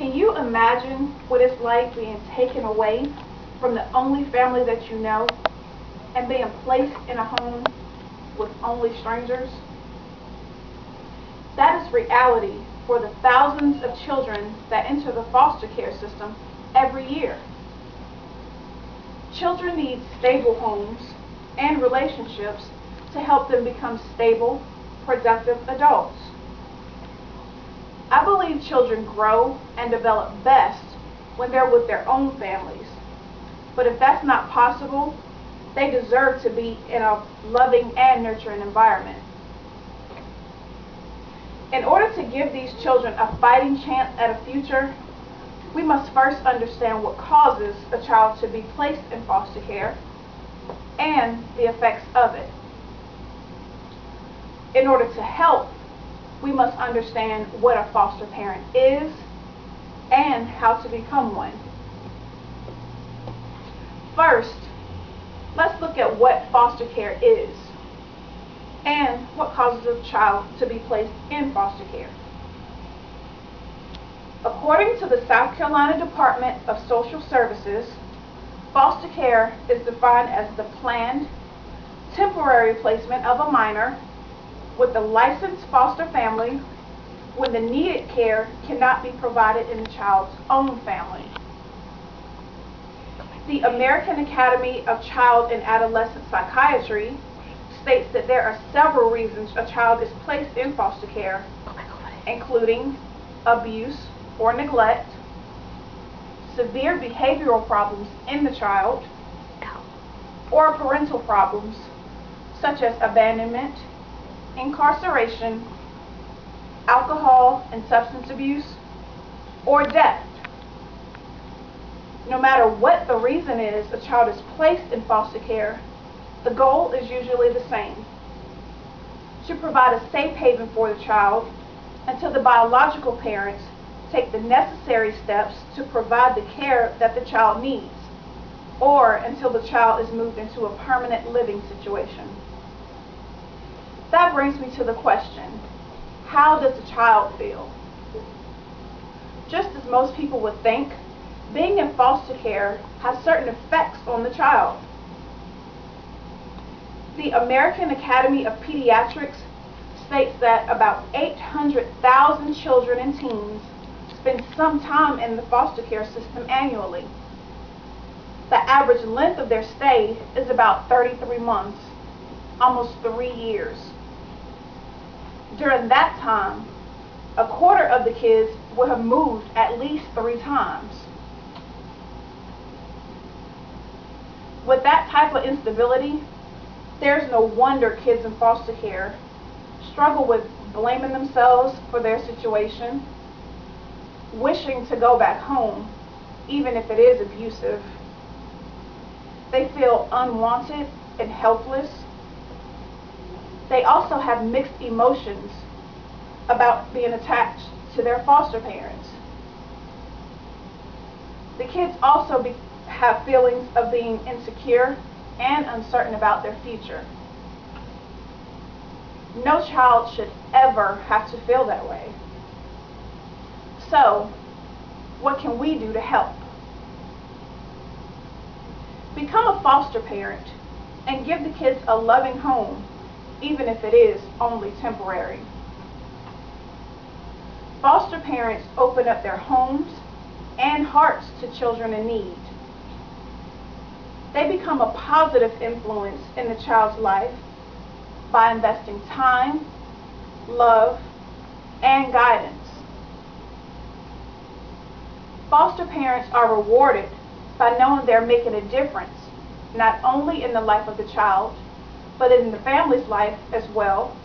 Can you imagine what it's like being taken away from the only family that you know and being placed in a home with only strangers? That is reality for the thousands of children that enter the foster care system every year. Children need stable homes and relationships to help them become stable, productive adults. I believe children grow and develop best when they're with their own families. But if that's not possible, they deserve to be in a loving and nurturing environment. In order to give these children a fighting chance at a future, we must first understand what causes a child to be placed in foster care and the effects of it. In order to help, we must understand what a foster parent is and how to become one. First, let's look at what foster care is and what causes a child to be placed in foster care. According to the South Carolina Department of Social Services, foster care is defined as the planned, temporary placement of a minor with a licensed foster family when the needed care cannot be provided in the child's own family. The American Academy of Child and Adolescent Psychiatry states that there are several reasons a child is placed in foster care, including abuse or neglect, severe behavioral problems in the child, or parental problems such as abandonment, incarceration, alcohol and substance abuse, or death. No matter what the reason is a child is placed in foster care, the goal is usually the same: to provide a safe haven for the child until the biological parents take the necessary steps to provide the care that the child needs, or until the child is moved into a permanent living situation. That brings me to the question, how does the child feel? Just as most people would think, being in foster care has certain effects on the child. The American Academy of Pediatrics states that about 800,000 children and teens spend some time in the foster care system annually. The average length of their stay is about 33 months, almost 3 years. During that time, a quarter of the kids will have moved at least 3 times. With that type of instability, there's no wonder kids in foster care struggle with blaming themselves for their situation, wishing to go back home, even if it is abusive. They feel unwanted and helpless. They also have mixed emotions about being attached to their foster parents. The kids also have feelings of being insecure and uncertain about their future. No child should ever have to feel that way. So, what can we do to help? Become a foster parent and give the kids a loving home, even if it is only temporary. Foster parents open up their homes and hearts to children in need. They become a positive influence in the child's life by investing time, love, and guidance. Foster parents are rewarded by knowing they're making a difference, not only in the life of the child, but in the family's life as well,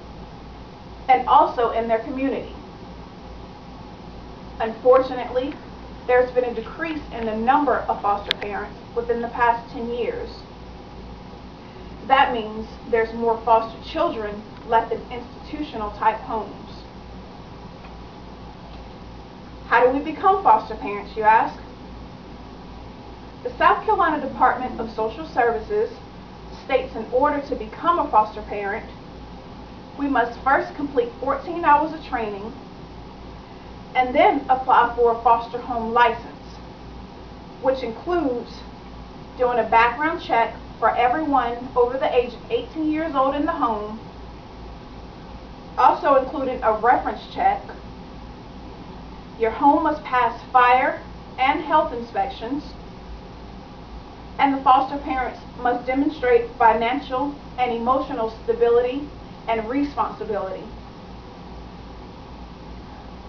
and also in their community. Unfortunately, there's been a decrease in the number of foster parents within the past 10 years. That means there's more foster children left in institutional type homes. How do we become foster parents, you ask? The South Carolina Department of Social Services states in order to become a foster parent, we must first complete 14 hours of training, and then apply for a foster home license, which includes doing a background check for everyone over the age of 18 years old in the home, also including a reference check. Your home must pass fire and health inspections, and the foster parents must demonstrate financial and emotional stability and responsibility.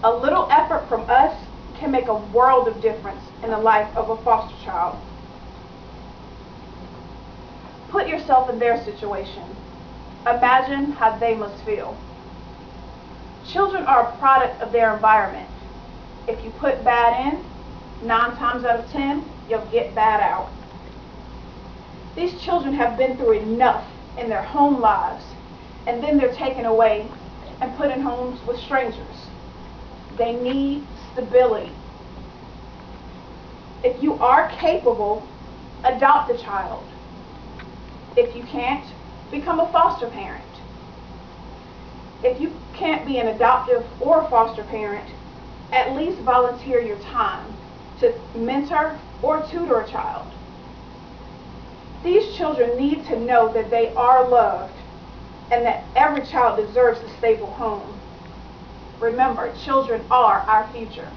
A little effort from us can make a world of difference in the life of a foster child. Put yourself in their situation. Imagine how they must feel. Children are a product of their environment. If you put bad in, 9 times out of 10, you'll get bad out. These children have been through enough in their home lives, and then they're taken away and put in homes with strangers. They need stability. If you are capable, adopt a child. If you can't, become a foster parent. If you can't be an adoptive or a foster parent, at least volunteer your time to mentor or tutor a child. These children need to know that they are loved and that every child deserves a stable home. Remember, children are our future.